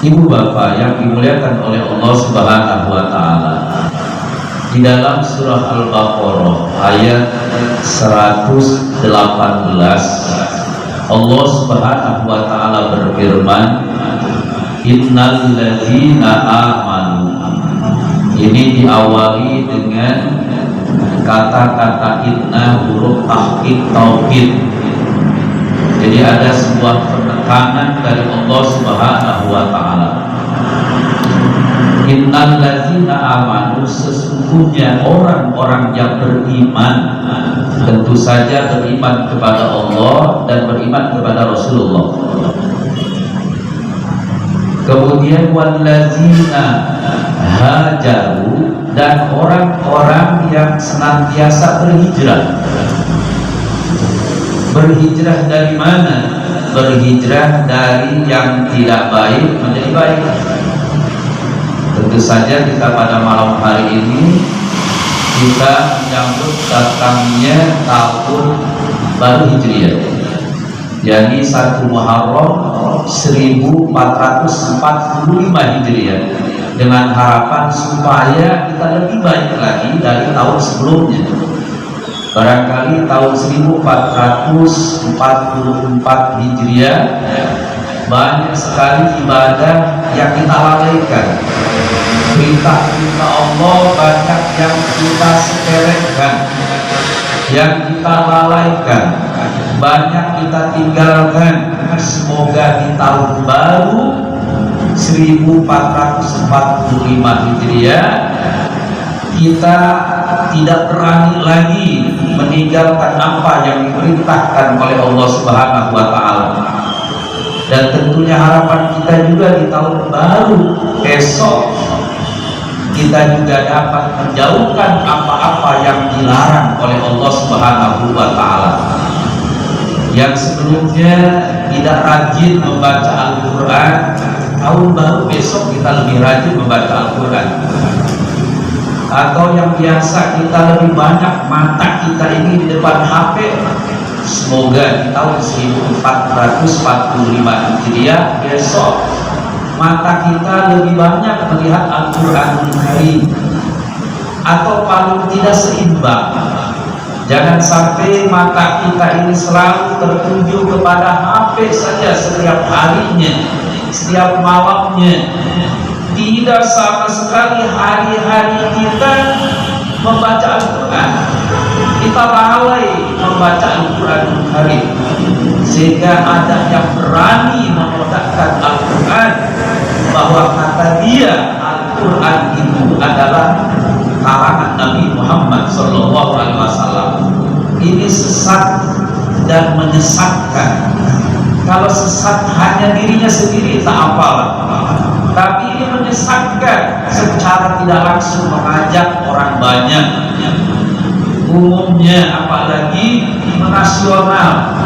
Ibu bapak yang dimuliakan oleh Allah Subhanahu wa Ta'ala, di dalam surah Al-Baqarah ayat 118 Allah Subhanahu wa Ta'ala berfirman, innal ladzina amanu. Ini diawali dengan kata-kata inna huruf tahqiq taukid. Jadi ada sebuah penekanan dari Allah Subhanahu wa Ta'ala. Innal ladzina amanu, sesungguhnya orang-orang yang beriman, tentu saja beriman kepada Allah dan beriman kepada Rasulullah. Kemudian walladzina hajaru, dan orang-orang yang senantiasa berhijrah. Berhijrah dari mana? Berhijrah dari yang tidak baik menjadi baik. Tentu saja kita pada malam hari ini kita menyambut datangnya tahun baru Hijriah, yakni 1 Muharram 1445 Hijriah, dengan harapan supaya kita lebih baik lagi dari tahun sebelumnya. Barangkali tahun 1444 Hijriah banyak sekali ibadah yang kita lalaikan, perintah-perintah Allah banyak yang kita sepelekan, yang kita lalaikan, banyak kita tinggalkan. Semoga di tahun baru 1445 Hijriah kita tidak berani lagi meninggalkan apa yang diperintahkan oleh Allah Subhanahu wa Ta'ala. Dan tentunya harapan kita juga di tahun baru esok kita juga dapat menjauhkan apa-apa yang dilarang oleh Allah Subhanahu wa Ta'ala. Yang sebelumnya tidak rajin membaca Al-Quran, tahun baru besok kita lebih rajin membaca Al-Quran. Atau yang biasa kita lebih banyak mata kita ini di depan HP, semoga di tahun 1445 Hijriah besok mata kita lebih banyak melihat Al-Quran Karim, atau paling tidak seimbang. Jangan sampai mata kita ini selalu tertuju kepada HP saja setiap harinya, setiap malamnya. Tidak sama sekali hari-hari kita membaca Al-Quran. Kita lalai membaca Al-Quran Karim, sehingga ada yang berani menodakkan Al-Quran, bahwa kata dia Al-Quran itu adalah karangan Nabi Muhammad SAW. Ini sesat dan menyesatkan. Kalau sesat hanya dirinya sendiri tak apalah, tapi ini menyesatkan secara tidak langsung, mengajak orang banyak, umumnya apalagi nasional,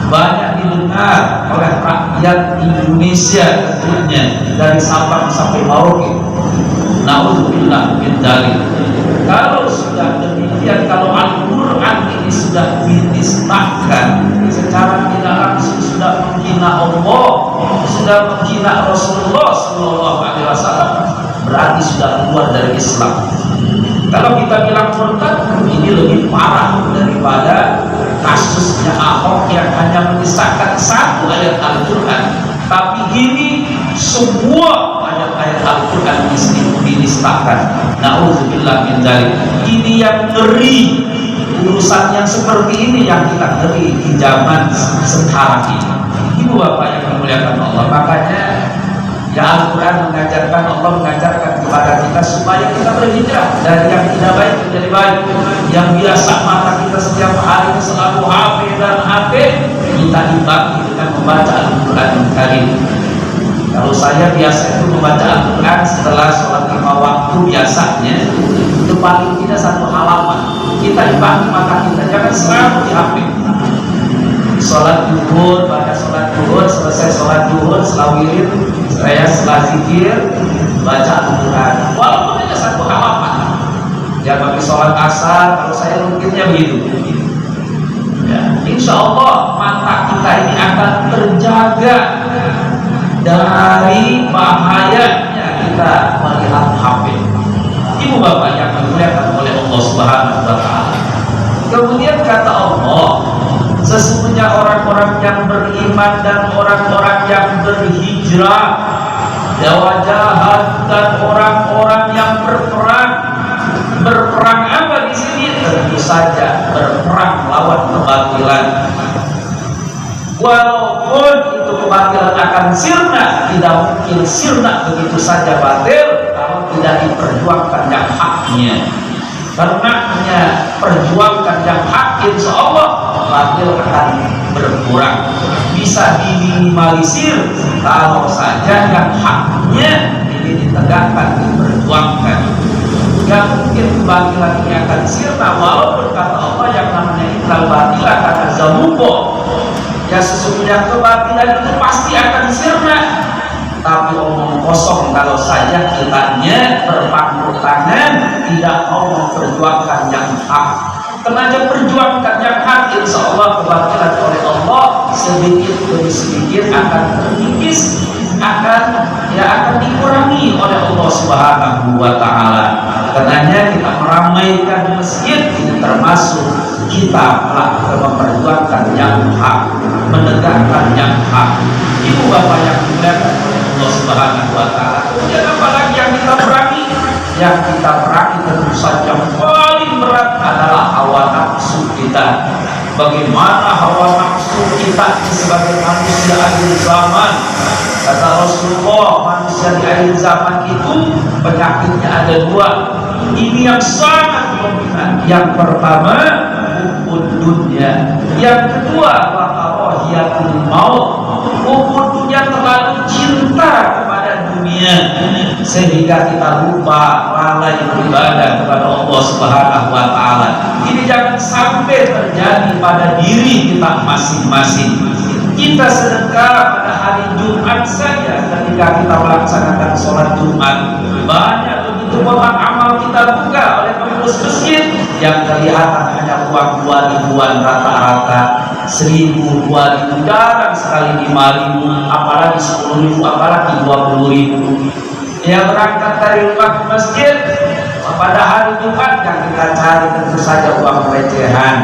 banyak didengar oleh rakyat Indonesia, tentunya dari Sabang sampai Merauke. Nauzubillah min dzalik. Kalau sudah demikian, kalau Al-Quran ini sudah dinistakan, secara tidak langsung sudah menghina Allah, sudah menghina Rasulullah SAW, berarti sudah keluar dari Islam. Kalau kita bilang murtad, ini lebih parah daripada kasusnya Ahok yang hanya menyisakan 1 ayat Al-Quran, tapi ini semua ayat-ayat Al-Quran dinistakan. Nauzubillah min dzalik. Ini yang ngeri. Urusan yang seperti ini yang kita ngeri di zaman sekarang ini. Ibu bapak yang dimuliakan Allah, makanya ya Al-Quran mengajarkan, Allah mengajarkan kepada kita supaya kita berhijrah dari yang tidak baik menjadi baik. Yang biasa mata kita setiap hari selalu HP dan HP, kita imbangi dengan membaca Al-Quran Karim. Kalau saya biasa itu membaca Al-Quran setelah sholat 5 waktu biasanya, itu paling tidak 1 halaman. Kita imbangi mata kita, jangan selalu di HP. Sholat duhur, baca sholat duhur, selesai sholat duhur, setelah wirid, setelah zikir, baca Al-Quran. Walaupun hanya 1 halaman. Ya bagi sholat asar, kalau saya mungkinnya begitu. Ya, insya Allah mata kita ini akan terjaga dari dari bahayanya kita melihat HP. Ibu bapak yang dimuliakan oleh Allah Subhanahu wa Ta'ala. Kemudian kata Allah, sesungguhnya orang-orang yang beriman dan orang-orang yang berhijrah, wajah dan orang-orang yang berperang. Berperang apa di sini? Tentu saja berperang melawan kebatilan. Walaupun itu kebatilan akan sirna, tidak mungkin sirna begitu saja batil kalau tidak diperjuangkan yang haknya. Karena perjuangkan yang hak, insya Allah batil akan berkurang, bisa diminimalisir kalau saja yang haknya ini ditegakkan, diperjuangkan. Gak mungkin kebatilan ini akan sirna, walaupun kata Allah yang namanya innal batila kana zahuqa, ya sesungguhnya kebatilan itu pasti akan sirna. Tapi omong kosong kalau saja kitanya berpangku tangan, tidak mau memperjuangkan yang hak. Tenaga perjuangkan yang hak, insya Allah kebatilan oleh Allah sedikit demi sedikit akan terkikis, akan dikurangi oleh Allah Subhanahu wa Ta'ala. Karenanya kita meramaikan masjid ini termasuk kita melakukan memperjuangkan yang hak, menegakkan yang hak. Ibu bapak yang dimuliakan oleh Allah Subhanahu wa Ta'ala. Kemudian apalagi yang kita perangi? Yang kita perangi tentu saja yang paling berat adalah hawa nafsu kita. Bagaimana hawa nafsu kita sebagai manusia akhir zaman? Kata Rasulullah, manusia di akhir zaman itu penyakitnya ada dua. Ini yang sangat dominan. Yang pertama, hubud dunia. Yang kedua, waqarahiyatul maut. Hubud dunia, terlalu cinta kepada dunia sehingga kita lupa lalai beribadah kepada Allah Subhanahu wa Ta'ala. Ini jangan sampai terjadi pada diri kita masing-masing. Kita sedekah pada hari Jumat saja, ketika kita melaksanakan sholat Jumat, banyak begitu banyak amal kita buka oleh pengurus masjid yang kelihatan hanya uang 2.000-an rata-rata, 1.000, 2.000, jarang sekali 5.000, apalagi 10.000, apalagi 20.000. Yang berangkat dari rumah ke masjid pada hari Jumat yang kita cari tentu saja uang recehan.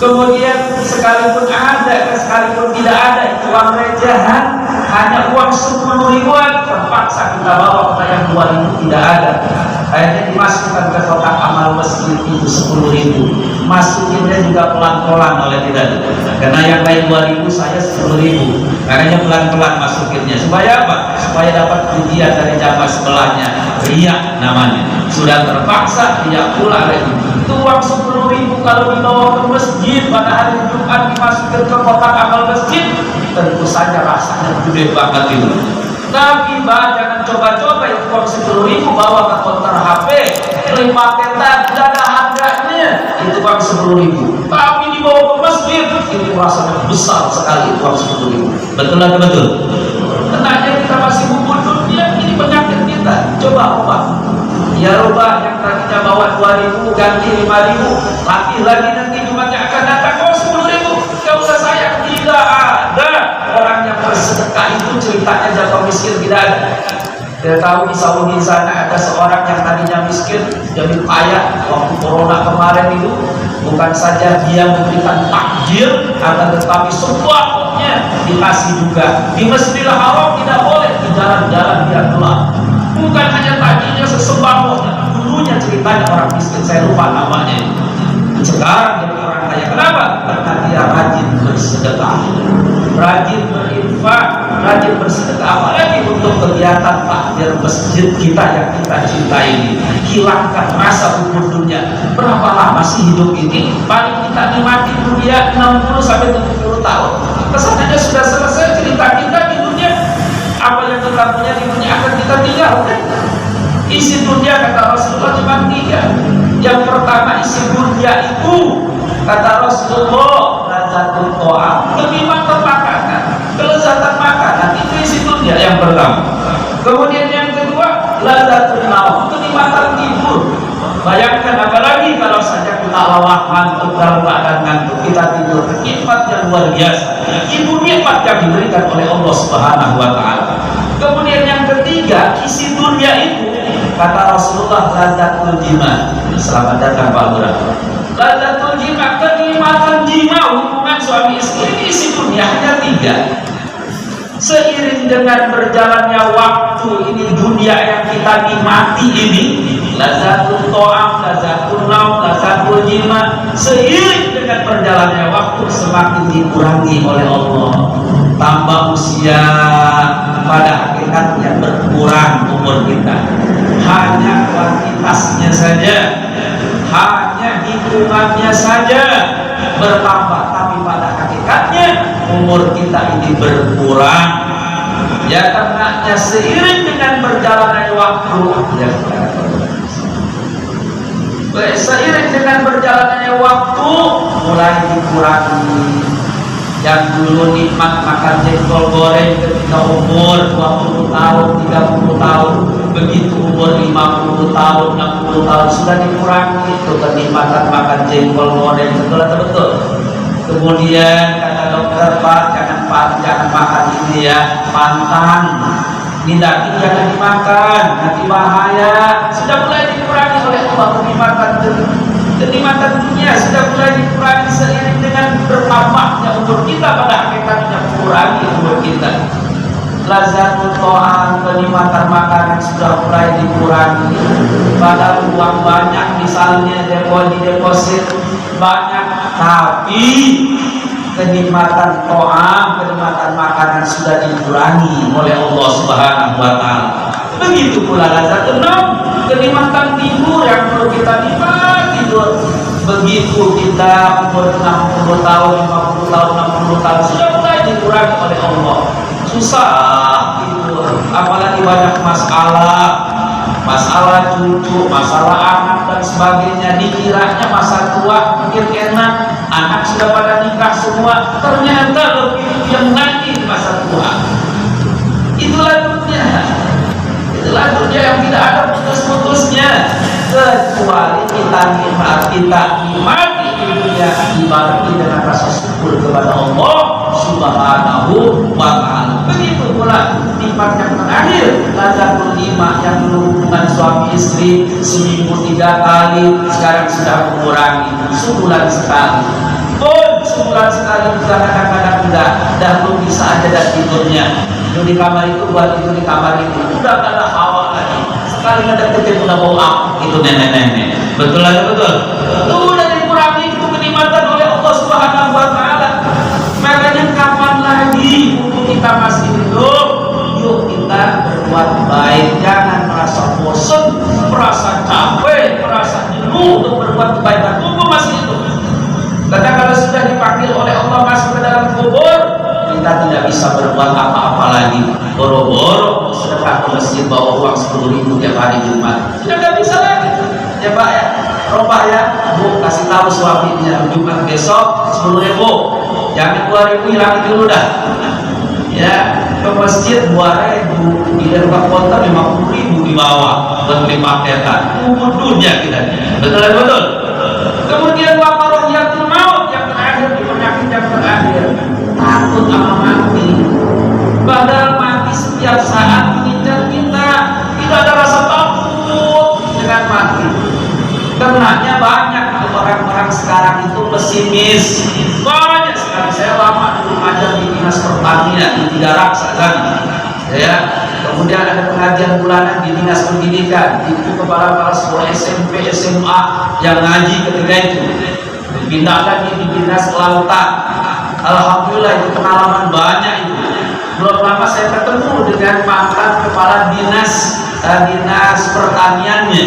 Kemudian sekalipun ada, sekalipun tidak ada itu uang recehan, hanya uang 10.000-an terpaksa kita bawa, karena yang 2.000 tidak ada. Akhirnya dimasukkan ke kotak amal masjid itu 10.000. Masukinnya juga pelan-pelan oleh tidak. Karena yang lain 2.000, saya 10.000. Karena pelan-pelan masukinnya. Supaya apa? Supaya dapat pujian dari jamaah sebelahnya. Riya namanya. Sudah terpaksa dia pula lagi. Itu uang 10.000 kalau dibawa ke masjid pada hari Jumat dimasukkan ke kotak amal masjid, tentu saja rasanya gede banget itu. Tapi jangan coba-coba itu uang 10.000 bawa ke konter HP, 5 peta tidak ada harganya, itu uang 10.000. Tapi dibawa ke masjid itu rasanya besar sekali uang 10.000. Betul atau betul? Tenangnya kita masih hubung dunia, ini penyakit kita. Coba ubah. Ya rubah, yang tadinya bawa 2.000 ganti 5.000, tapi lagi nanti Jumatnya akan datang 10.000. Gak usah sayang, tidak ada orang yang bersedekah itu ceritanya jatuh miskin, tidak ada. Kita tahu di Saudi sana ada seorang yang tadinya miskin jadi kaya waktu corona kemarin itu. Bukan saja dia memberikan takjil, akan tetapi sembahnya dikasih juga. Di Masjidil Haram tidak boleh, di jalan-jalan dia gelap. Bukan hanya takjilnya, sesembahnya. Dulunya ceritanya orang miskin, saya lupa namanya. Sekarang jadi orang kaya. Kenapa? Karena dia rajin bersedekah, rajin berinfak, rajin bersedekah. Apalagi untuk kegiatan takdir masjid kita yang kita cintai ini. Hilangkan rasa hubung dunia. Berapa lama sih hidup ini? Paling kita nikmati dunia 60 sampai 70 tahun. Kesannya sudah selesai cerita kita di dunia. Apa yang kita punya di dunia akan kita tinggalkan. Isi dunia kata Rasulullah cuma 3. Yang pertama isi dunia itu kata Rasulullah lazzatul ta'am, kenikmatan makanan, kelezatan makanan, itu isi dunia yang pertama. Kemudian yang kedua lazzatul naum, kenikmatan tidur. Bayangkan apalagi kalau saja kita lawahan dalam keadaan ngantuk, kita tidur. Nikmat yang luar biasa. Itu nikmat yang diberikan oleh Allah Subhanahu wa Ta'ala. Kemudian yang ketiga, isi dunia itu kata Rasulullah lazzatul jima. Selamat datang Pak Lurah. Lazzatul jima, kenikmatan jima hubungan suami istri ini isi dunia hanya 3. Seiring dengan berjalannya waktu ini dunia yang kita nikmati ini, lazzatul ta'am, lazzatul naum, lazzatul jima, seiring dengan berjalannya waktu semakin dikurangi oleh Allah. Tambah usia, pada hakikatnya berkurang umur kita. Hanya kuantitasnya saja, hanya hitungannya saja bertambah, tapi pada hakikatnya umur kita ini berkurang. Ya karenanya seiring dengan berjalannya waktu, seiring dengan berjalannya waktu mulai dikurangi. Yang dulu nikmat makan jengkol goreng ketika umur 20 tahun, 30 tahun, begitu umur 50 tahun, 60 tahun sudah dikurangi itu kenikmatan makan jengkol goreng. Betul. Kemudian kata dokter, Pak jangan makan ini ya, pantang, ini daging jangan dimakan, nanti bahaya. Sudah mulai dikurangi oleh Allah kenikmatan dunia, sudah mulai dikurangi seiring dengan bertambahnya umur kita, pada hakikatnya mengurangi umur kita. Lazzatul ta'am, kenikmatan makanan sudah mulai dikurangi. Pada uang banyak misalnya deposit banyak, tapi kenikmatan ta'am, kenikmatan makanan sudah dikurangi oleh Allah Subhanahu wa Ta'ala. Begitu pula lazzatul naum, kenikmatan tidur yang perlu kita nikmati. Begitu kita umur 60 tahun, 50 tahun, 60 tahun sudah mulai dikurangi oleh Allah. Susah tidur, apalagi banyak masalah cucu, masalah anak dan sebagainya. Dikiranya masa tua mungkin enak, anak sudah pada nikah semua, ternyata lebih yang nanti masa tua. Itulah dunia yang tidak ada putus-putusnya, kecuali kita nikmati dunia dibarengi dengan rasa syukur kepada Allah Subhanahu wa Ta'ala. Begitu pula nikmat yang terakhir, lazzatul jima, yang hubungan suami istri seminggu 3 kali, sekarang sudah mengurangi sebulan sekali. Sebulan sekali juga kadang-kadang enggak, dahulu bisa aja dan tidurnya tidur di kamar itu, buat tidur di kamar itu, udah gak ada hawa lagi. Sekali ngedeketin udah bau apa itu nenek-nenek. Betul aja betul. Itu udah dikurangi itu kenikmatan oleh Allah Subhanahu wa Ta'ala. Makanya kapan lagi untuk kita masih hidup, yuk kita berbuat baik. Jangan merasa bosan, merasa capek, merasa jenuh untuk berbuat kebaikan. Tunggu masih hidup. Karena kalau sudah dipanggil oleh Allah masuk ke dalam kubur, kita tidak bisa berbuat apa-apa lagi. Boro-boro sedekah ke masjid bawa uang 10.000 tiap hari Jumat, sudah tidak bisa lagi. Ya Pak ya, Ropak ya, Bu kasih tahu suaminya Jumat besok 10.000, jangan 2.000, hilangin dulu dah. Ya, ke masjid 2.000, di dekat kota 50.000 di bawah buat beli paketan. Dunia kita, betul. Kemudian waqarohiyatul maut, yang terakhir, di penyakit yang terakhir, takut sama mati. Padahal mati setiap saat mengincar kita, tidak ada rasa takut dengan mati. Karenanya banyak orang-orang sekarang itu pesimis. Banyak sekali. Saya lama dulu ngajar di dinas pertanian di Tigaraksa sana. Ya. Kemudian ada pengajian bulanan di dinas pendidikan, itu kepala sekolah SMP, SMA yang ngaji ketika itu. Dipindah lagi di dinas kelautan. Alhamdulillah itu pengalaman banyak itu. Belum lama saya ketemu dengan mantan kepala dinas pertaniannya.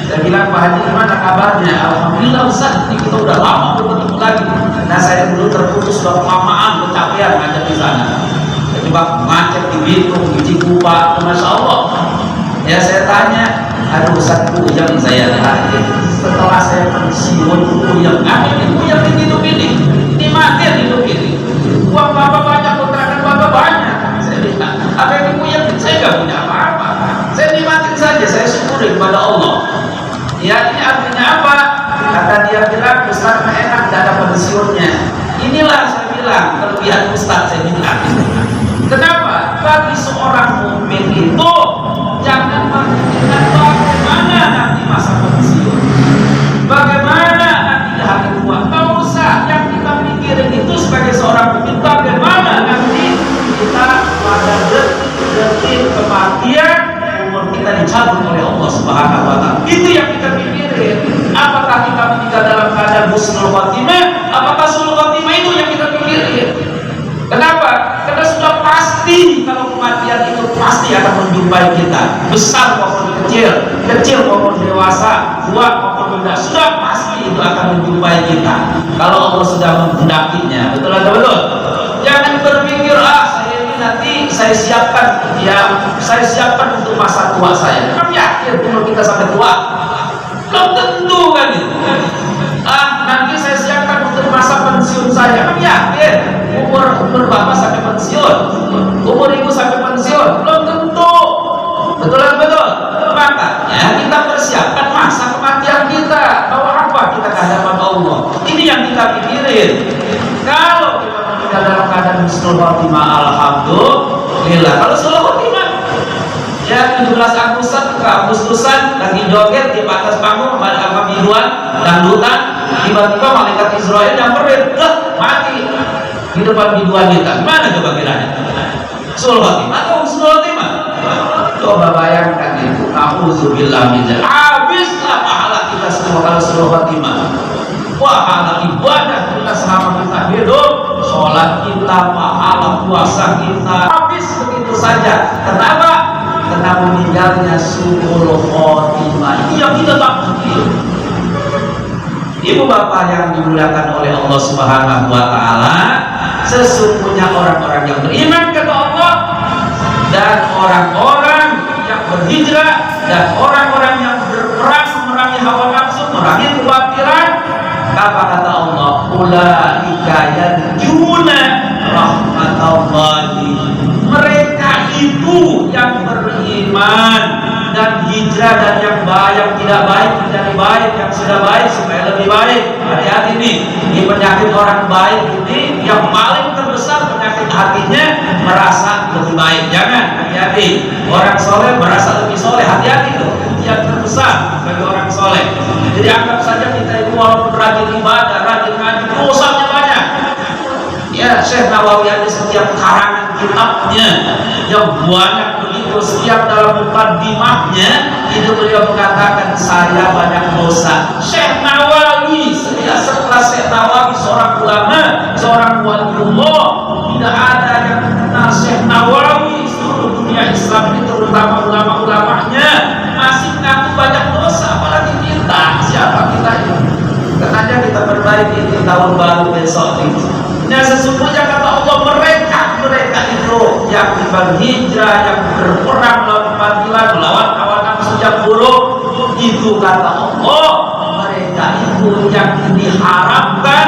Saya bilang, Pak Haji gimana kabarnya? Alhamdulillah Ustaz, ini kita udah lama bertemu lagi. Nah saya dulu terputus sudah kelamaan, kecapean ngajar di sana. Coba macet di Bitung, di Cikupa, Masya Allah. Ya saya tanya, aduh Ustaz Uyang saya lihat setelah saya pensiun, Uyang ada ini Uyang di hidup ini mati hidup ini. Uang Bapak banyak, kontrakan Bapak banyak. Saya bilang, apa yang Uyang? Saya nggak punya apa-apa. Saya nikmatin saja, saya syukuri kepada Allah. Ya ini artinya apa? kata dia bilang, Ustaz enak, tidak ada pensiunnya. Inilah saya bilang kelebihan Ustaz, saya bilang. Kenapa? Bagi seorang mukmin itu jangan memikirkan bagaimana nanti masa pensiun, bagaimana nanti di hari tua. Tidak usah. Yang kita pikirin itu sebagai seorang mukmin, bagaimana nanti kita pada detik kematian umur kita dicabut oleh Allah Subhanahu wa Ta'ala. Itu yang kita pikirin. Apakah kita meninggal dalam keadaan husnul khotimah? Apakah sulul khotimah? Itu yang kita pikirin. Kenapa? Karena sudah pasti kalau kematian itu pasti akan menjumpai kita, besar maupun kecil, kecil maupun dewasa, tua maupun muda, sudah pasti itu akan menjumpai kita. Kalau Allah sudah menghendakinya, betul atau betul? Jangan berpikir saya ini nanti saya siapkan untuk masa tua saya. Kamu yakin umur kita sampai tua? Belum tentu kan itu. Nanti saya siapkan untuk masa pensiun saya. Kamu yakin umur bapak sampai pensiun, umur ibu sampai pensiun? Belum tentu. Betul atau betul? Makanya kita persiapkan masa kematian kita. Bawa apa kita ke hadapan Allah? Ini yang kita pikirin. Kalau kita meninggal dalam keadaan husnul khotimah, alhamdulillah. Kalau sulul khotimah, ya 17 Agustusan lagi joget di atas panggung sama biduan dangdutan, tiba-tiba malaikat Israel nyamperin, mati di depan biduan kita. Mana coba kiranya? Sulul khotimah atau husnul khotimah? Coba bayangkan itu. Nauzubillah min dzalik. Habislah pahala kita semua kalau sulul khotimah. Pahala ibadah kita selama kita hidup, sholat kita, pahala puasa kita, habis begitu saja. Kenapa? Karena meninggalnya sulul khotimah. Yang kita takuti. Ibu bapak yang dimuliakan oleh Allah Subhanahu wa Ta'ala, sesungguhnya orang-orang yang beriman kepada Allah dan orang-orang yang berhijrah dan orang-orang yang berperang memerangi hawa nafsu, memerangi kebatilan, apa kata Allah? Ulaika yarjuna rahmatallahi. Mereka itu yang beriman dan hijrah dan yang baik, yang tidak baik menjadi baik, yang sudah baik supaya lebih baik. Hati-hati nih, di penyakit orang baik ini yang paling terbesar penyakit hatinya merasa lebih baik. Jangan, hati-hati. Orang soleh merasa lebih soleh, hati-hati tuh. Yang terbesar bagi orang soleh. Jadi anggap saja kita itu walaupun rajin ibadah, rajin ngaji, dosanya banyak. Ya, Syekh Nawawi ada setiap karangan kitabnya yang banyak begitu, setiap dalam mukaddimahnya itu beliau mengatakan saya banyak dosa. Syekh Nawawi, setelah Syekh Nawawi seorang ulama, seorang waliullah, tidak ada yang mengenal Syekh Nawawi. Seluruh dunia Islam ini terutama ulama-ulamanya masih mengaku banyak dosa, apalagi kita. Siapa kita ini? Katanya kita perbaiki di tahun baru besok ini. Nah, sesungguhnya kata Allah, mereka itu yang berhijrah, yang berperang melawan kebatilan, melawan hawa nafsu yang buruk, itu kata Allah, mereka itu yang diharapkan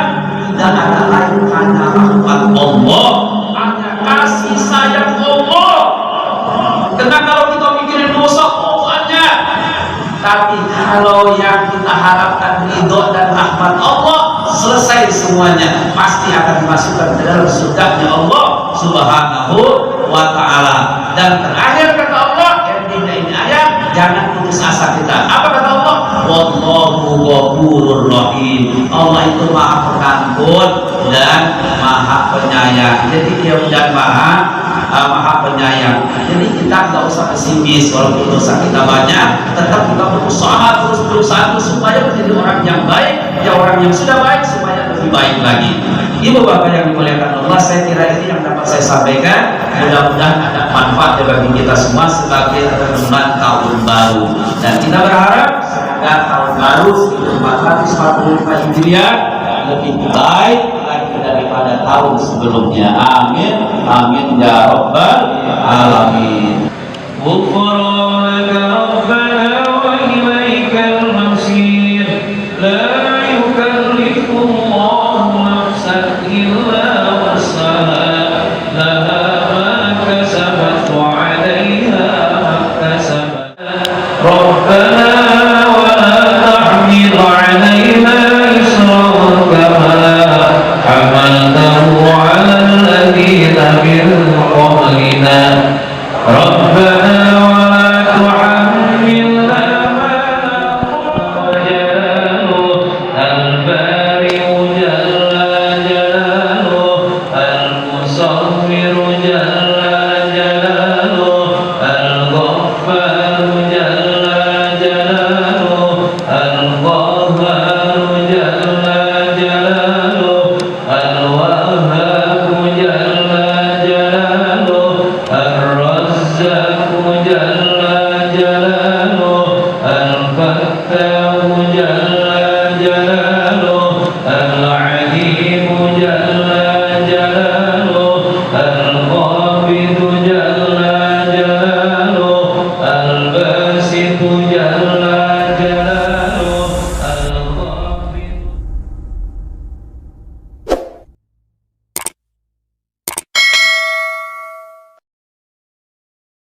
tidak ada lain karena rahmat Allah, hanya kasih sayang Allah. Karena kalau kita mikirin dosa banyak, tapi kalau yang kita harapkan ridho dan rahmat Allah, selesai semuanya, pasti akan dimasukkan ke dalam surganya Allah Subhanahu wa Ta'ala. Dan terakhir kata Allah, endingnya ini ayat, jangan putus asa kita. Apa kata Allah? Wallahu ghafurur rahim. Allah itu maha pengampun dan maha penyayang. Jadi dia dan maha penyayang. Jadi kita nggak usah pesimis walaupun dosa kita banyak, tetap kita berusaha supaya menjadi orang yang baik, ya orang yang sudah baik supaya lebih baik lagi. Ibu bapak yang dimuliakan Allah, saya kira ini yang dapat saya sampaikan. Mudah-mudahan ada manfaat bagi kita semua sebagai renungan tahun baru. Dan kita berharap semoga tahun baru 1445 Hijriah lebih baik lagi daripada tahun sebelumnya. Amin. Amin ya rabbal alamin. Ghufranaka rabbana wa ilaikal masir. La yukallifu Allahu nafsan illa wus'aha. Laha ma kasabat wa 'alayha ma kasabat. Rabbana wa la tahmil 'alaina إلا